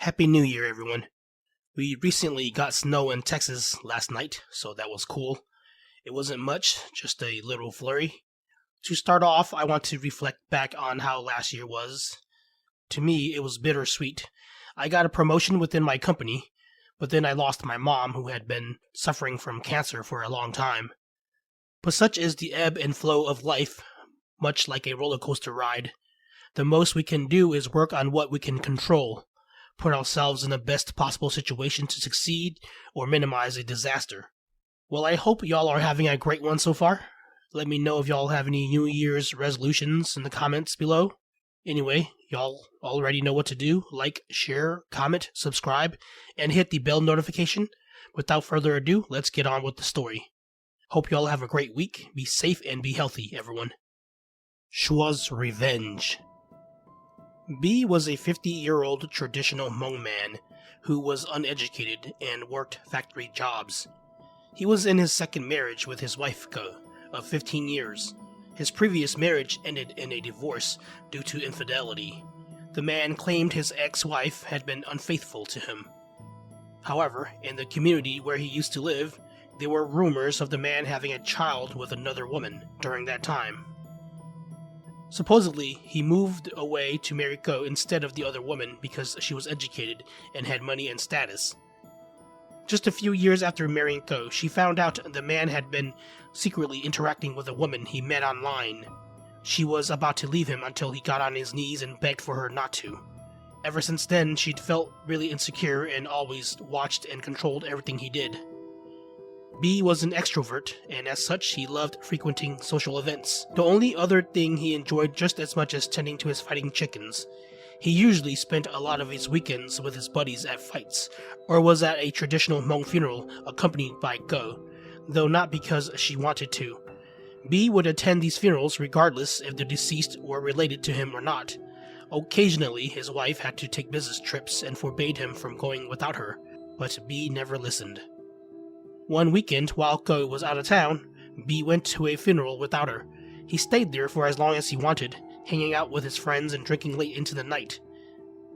Happy New Year, everyone. We recently got snow in Texas last night, so that was cool. It wasn't much, just a little flurry. To start off, I want to reflect back on how last year was. To me, it was bittersweet. I got a promotion within my company, but then I lost my mom, who had been suffering from cancer for a long time. But such is the ebb and flow of life, much like a roller coaster ride. The most we can do is work on what we can control. Put ourselves in the best possible situation to succeed or minimize a disaster. Well, I hope y'all are having a great one so far. Let me know if y'all have any New Year's resolutions in the comments below. Anyway, y'all already know what to do. Like, share, comment, subscribe, and hit the bell notification. Without further ado, let's get on with the story. Hope y'all have a great week. Be safe and be healthy, everyone. Shoua's Revenge. B was a 50-year-old traditional Hmong man who was uneducated and worked factory jobs. He was in his second marriage with his wife Go, of 15 years. His previous marriage ended in a divorce due to infidelity. The man claimed his ex-wife had been unfaithful to him. However, in the community where he used to live, there were rumors of the man having a child with another woman during that time. Supposedly, he moved away to marry Go instead of the other woman because she was educated and had money and status. Just a few years after marrying Go, she found out the man had been secretly interacting with a woman he met online. She was about to leave him until he got on his knees and begged for her not to. Ever since then, she'd felt really insecure and always watched and controlled everything he did. B was an extrovert, and as such he loved frequenting social events. The only other thing he enjoyed just as much as tending to his fighting chickens. He usually spent a lot of his weekends with his buddies at fights, or was at a traditional Hmong funeral accompanied by Go, though not because she wanted to. B would attend these funerals regardless if the deceased were related to him or not. Occasionally his wife had to take business trips and forbade him from going without her, but B never listened. One weekend, while Go was out of town, B went to a funeral without her. He stayed there for as long as he wanted, hanging out with his friends and drinking late into the night.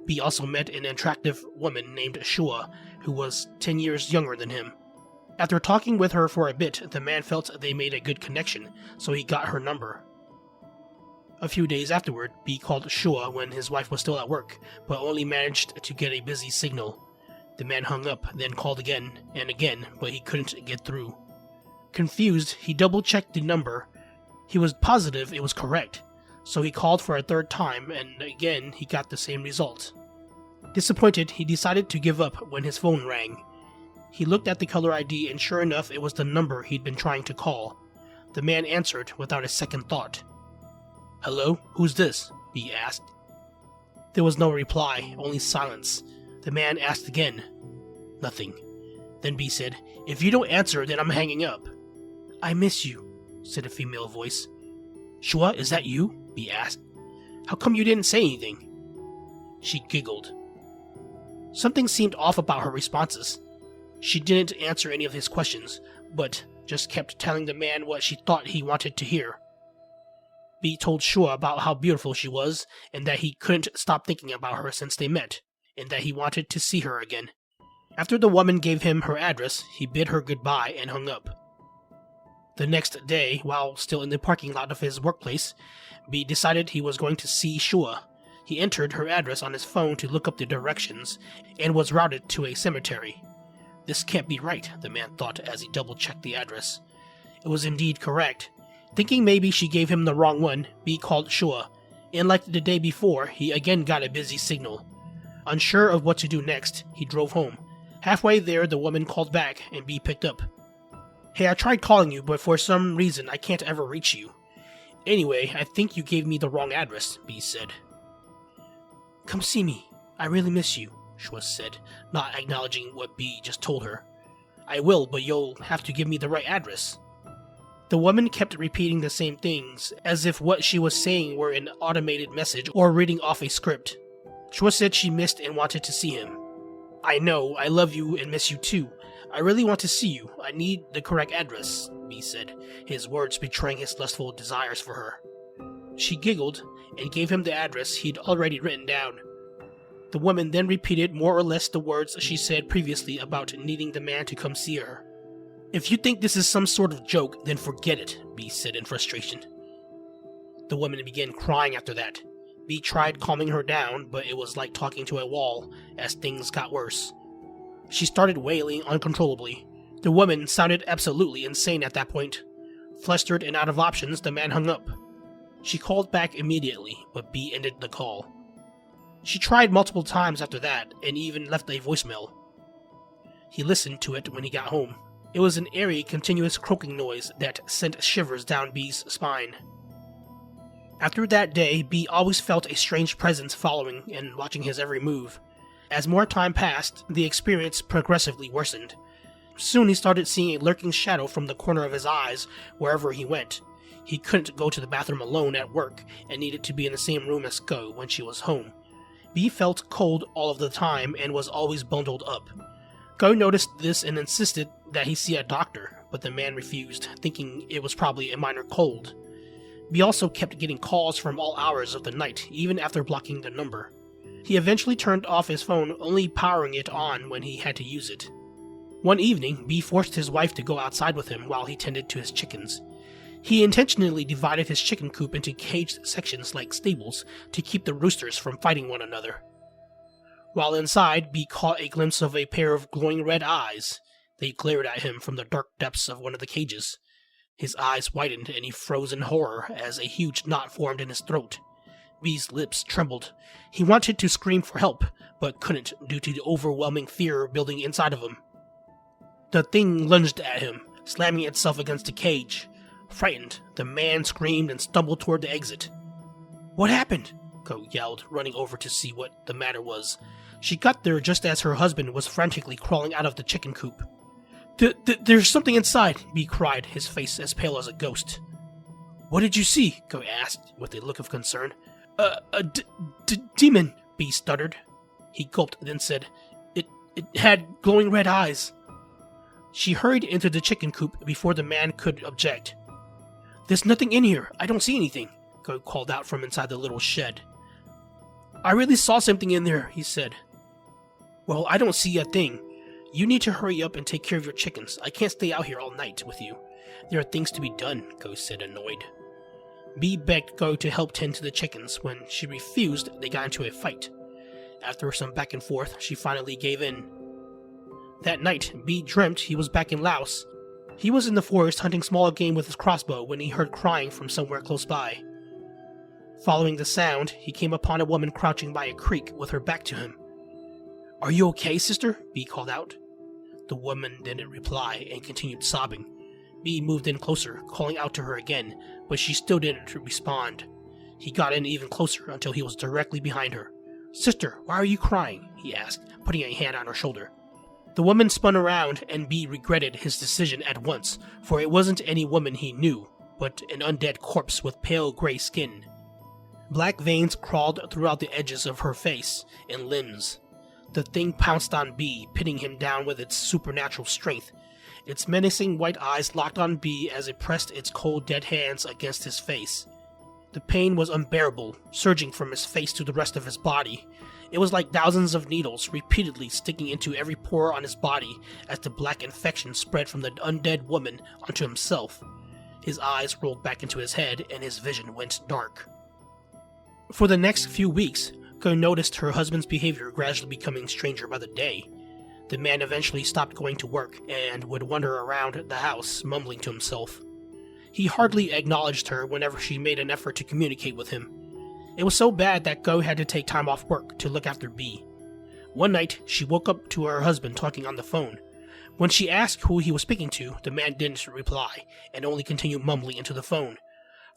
B also met an attractive woman named Shoua, who was 10 years younger than him. After talking with her for a bit, the man felt they made a good connection, so he got her number. A few days afterward, B called Shoua when his wife was still at work, but only managed to get a busy signal. The man hung up, then called again and again, but he couldn't get through. Confused, he double-checked the number. He was positive it was correct, so he called for a third time, and again he got the same result. Disappointed, he decided to give up when his phone rang. He looked at the caller ID, and sure enough, it was the number he'd been trying to call. The man answered without a second thought. "Hello, who's this?" B asked. There was no reply, only silence. The man asked again. Nothing. Then B said, "If you don't answer, then I'm hanging up." "I miss you," said a female voice. "Shoua, is that you?" B asked. "How come you didn't say anything?" She giggled. Something seemed off about her responses. She didn't answer any of his questions, but just kept telling the man what she thought he wanted to hear. B told Shoua about how beautiful she was, and that he couldn't stop thinking about her since they met, and that he wanted to see her again. After the woman gave him her address, he bid her goodbye and hung up. The next day, while still in the parking lot of his workplace, B decided he was going to see Shoua. He entered her address on his phone to look up the directions, and was routed to a cemetery. This can't be right, the man thought as he double-checked the address. It was indeed correct. Thinking maybe she gave him the wrong one, B called Shoua, and like the day before, he again got a busy signal. Unsure of what to do next, he drove home. Halfway there, the woman called back, and B picked up. "Hey, I tried calling you, but for some reason I can't ever reach you. Anyway, I think you gave me the wrong address," B said. "Come see me. I really miss you," Shoua said, not acknowledging what B just told her. "I will, but you'll have to give me the right address." The woman kept repeating the same things, as if what she was saying were an automated message or reading off a script. Shoua said she missed and wanted to see him. "I know, I love you and miss you too. I really want to see you. I need the correct address," B said, his words betraying his lustful desires for her. She giggled and gave him the address he'd already written down. The woman then repeated more or less the words she said previously about needing the man to come see her. "If you think this is some sort of joke, then forget it," B said in frustration. The woman began crying after that. B tried calming her down, but it was like talking to a wall as things got worse. She started wailing uncontrollably. The woman sounded absolutely insane at that point. Flustered and out of options, the man hung up. She called back immediately, but B ended the call. She tried multiple times after that, and even left a voicemail. He listened to it when he got home. It was an eerie, continuous croaking noise that sent shivers down B's spine. After that day, B always felt a strange presence following and watching his every move. As more time passed, the experience progressively worsened. Soon he started seeing a lurking shadow from the corner of his eyes wherever he went. He couldn't go to the bathroom alone at work and needed to be in the same room as Go when she was home. B felt cold all of the time and was always bundled up. Go noticed this and insisted that he see a doctor, but the man refused, thinking it was probably a minor cold. B also kept getting calls from all hours of the night, even after blocking the number. He eventually turned off his phone, only powering it on when he had to use it. One evening, B forced his wife to go outside with him while he tended to his chickens. He intentionally divided his chicken coop into caged sections like stables to keep the roosters from fighting one another. While inside, B caught a glimpse of a pair of glowing red eyes. They glared at him from the dark depths of one of the cages. His eyes widened and he froze in horror as a huge knot formed in his throat. B's lips trembled. He wanted to scream for help, but couldn't due to the overwhelming fear building inside of him. The thing lunged at him, slamming itself against the cage. Frightened, the man screamed and stumbled toward the exit. "What happened?" Go yelled, running over to see what the matter was. She got there just as her husband was frantically crawling out of the chicken coop. There's something inside," B cried, his face as pale as a ghost. "What did you see?" Go asked, with a look of concern. A demon," B stuttered. He gulped, then said, It had glowing red eyes." She hurried into the chicken coop before the man could object. "There's nothing in here. I don't see anything," Go called out from inside the little shed. "I really saw something in there," he said. "Well, I don't see a thing. You need to hurry up and take care of your chickens. I can't stay out here all night with you. There are things to be done," Go said, annoyed. B begged Go to help tend to the chickens. When she refused, they got into a fight. After some back and forth, she finally gave in. That night, B dreamt he was back in Laos. He was in the forest hunting small game with his crossbow when he heard crying from somewhere close by. Following the sound, he came upon a woman crouching by a creek with her back to him. "Are you okay, sister?" B called out. The woman didn't reply and continued sobbing. B moved in closer, calling out to her again, but she still didn't respond. He got in even closer until he was directly behind her. "Sister, why are you crying?" he asked, putting a hand on her shoulder. The woman spun around, and B regretted his decision at once, for it wasn't any woman he knew, but an undead corpse with pale gray skin. Black veins crawled throughout the edges of her face and limbs. The thing pounced on B, pinning him down with its supernatural strength. Its menacing white eyes locked on B as it pressed its cold dead hands against his face. The pain was unbearable, surging from his face to the rest of his body. It was like thousands of needles repeatedly sticking into every pore on his body as the black infection spread from the undead woman onto himself. His eyes rolled back into his head and his vision went dark. For the next few weeks, Go noticed her husband's behavior gradually becoming stranger by the day. The man eventually stopped going to work and would wander around the house, mumbling to himself. He hardly acknowledged her whenever she made an effort to communicate with him. It was so bad that Go had to take time off work to look after B. One night, she woke up to her husband talking on the phone. When she asked who he was speaking to, the man didn't reply, and only continued mumbling into the phone.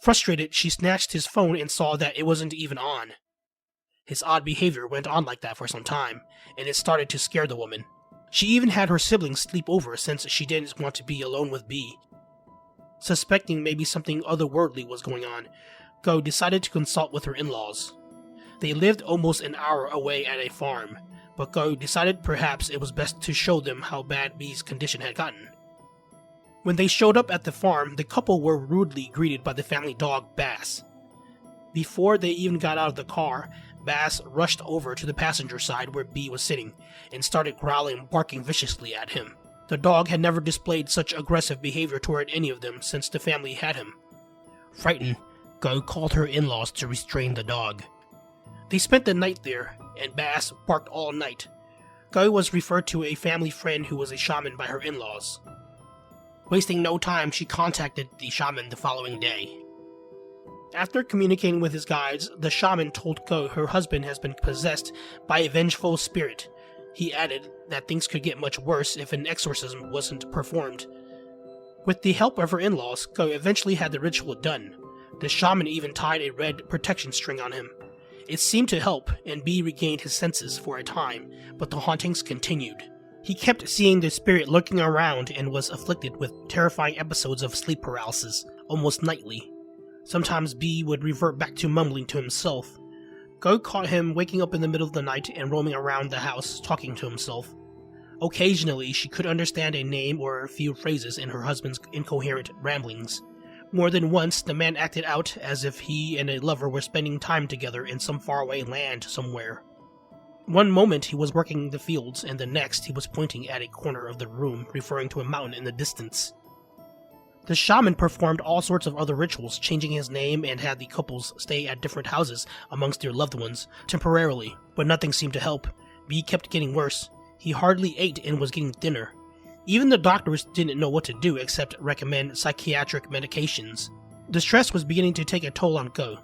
Frustrated, she snatched his phone and saw that it wasn't even on. His odd behavior went on like that for some time, and it started to scare the woman. She even had her siblings sleep over since she didn't want to be alone with B. Suspecting maybe something otherworldly was going on, Go decided to consult with her in-laws. They lived almost an hour away at a farm, but Go decided perhaps it was best to show them how bad B's condition had gotten. When they showed up at the farm, the couple were rudely greeted by the family dog, Bass. Before they even got out of the car, Bass rushed over to the passenger side where B was sitting and started growling and barking viciously at him. The dog had never displayed such aggressive behavior toward any of them since the family had him. Frightened, Go called her in-laws to restrain the dog. They spent the night there, and Bass barked all night. Go was referred to a family friend who was a shaman by her in-laws. Wasting no time, she contacted the shaman the following day. After communicating with his guides, the shaman told Go her husband has been possessed by a vengeful spirit. He added that things could get much worse if an exorcism wasn't performed. With the help of her in-laws, Go eventually had the ritual done. The shaman even tied a red protection string on him. It seemed to help, and B regained his senses for a time, but the hauntings continued. He kept seeing the spirit lurking around and was afflicted with terrifying episodes of sleep paralysis, almost nightly. Sometimes B would revert back to mumbling to himself. Go caught him waking up in the middle of the night and roaming around the house, talking to himself. Occasionally, she could understand a name or a few phrases in her husband's incoherent ramblings. More than once, the man acted out as if he and a lover were spending time together in some faraway land somewhere. One moment he was working the fields, and the next he was pointing at a corner of the room, referring to a mountain in the distance. The shaman performed all sorts of other rituals, changing his name and had the couples stay at different houses amongst their loved ones, temporarily, but nothing seemed to help. B kept getting worse. He hardly ate and was getting thinner. Even the doctors didn't know what to do except recommend psychiatric medications. The stress was beginning to take a toll on Go.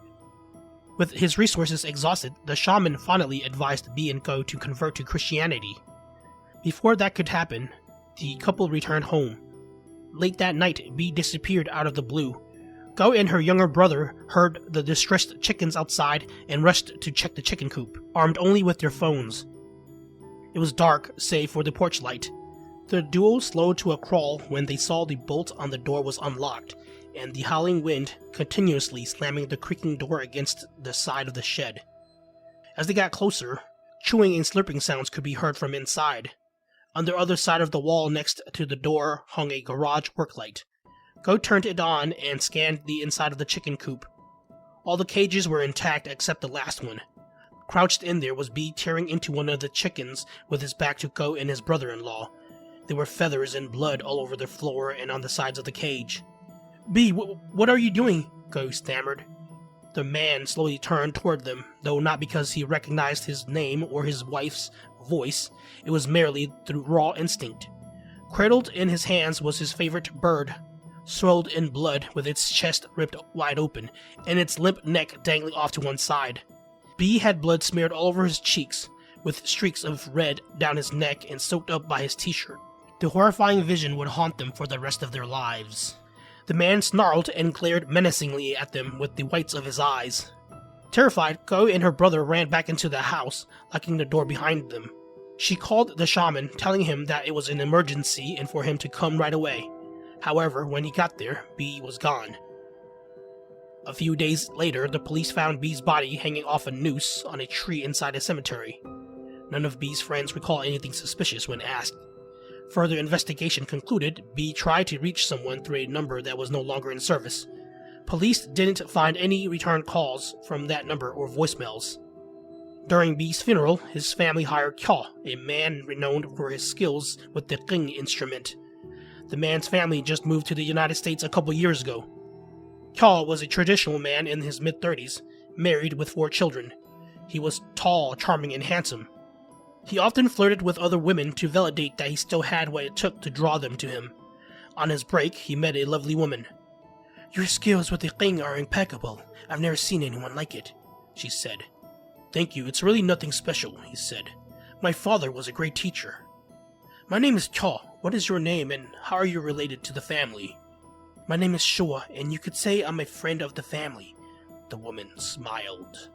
With his resources exhausted, the shaman finally advised B and Go to convert to Christianity. Before that could happen, the couple returned home. Late that night, B disappeared out of the blue. Go and her younger brother heard the distressed chickens outside and rushed to check the chicken coop, armed only with their phones. It was dark, save for the porch light. The duo slowed to a crawl when they saw the bolt on the door was unlocked, and the howling wind continuously slamming the creaking door against the side of the shed. As they got closer, chewing and slurping sounds could be heard from inside. On the other side of the wall next to the door hung a garage work light. Go turned it on and scanned the inside of the chicken coop. All the cages were intact except the last one. Crouched in there was B tearing into one of the chickens with his back to Go and his brother-in-law. There were feathers and blood all over the floor and on the sides of the cage. B, what are you doing? Go stammered. The man slowly turned toward them, though not because he recognized his name or his wife's voice. It was merely through raw instinct. Cradled in his hands was his favorite bird, swelled in blood with its chest ripped wide open and its limp neck dangling off to one side. B had blood smeared all over his cheeks, with streaks of red down his neck and soaked up by his t-shirt. The horrifying vision would haunt them for the rest of their lives. The man snarled and glared menacingly at them with the whites of his eyes. Terrified, Go and her brother ran back into the house, locking the door behind them. She called the shaman, telling him that it was an emergency and for him to come right away. However, when he got there, B was gone. A few days later, the police found B's body hanging off a noose on a tree inside a cemetery. None of B's friends recall anything suspicious when asked. Further investigation concluded B tried to reach someone through a number that was no longer in service. Police didn't find any return calls from that number or voicemails. During B's funeral, his family hired Kyo, a man renowned for his skills with the King instrument. The man's family just moved to the United States a couple years ago. Kyo was a traditional man in his mid-30s, married with 4 children. He was tall, charming, and handsome. He often flirted with other women to validate that he still had what it took to draw them to him. On his break, he met a lovely woman. "Your skills with the King are impeccable. I've never seen anyone like it," she said. "Thank you, it's really nothing special," he said. "My father was a great teacher." "My name is Kyo. What is your name, and how are you related to the family?" "My name is Shoua, and you could say I'm a friend of the family." The woman smiled.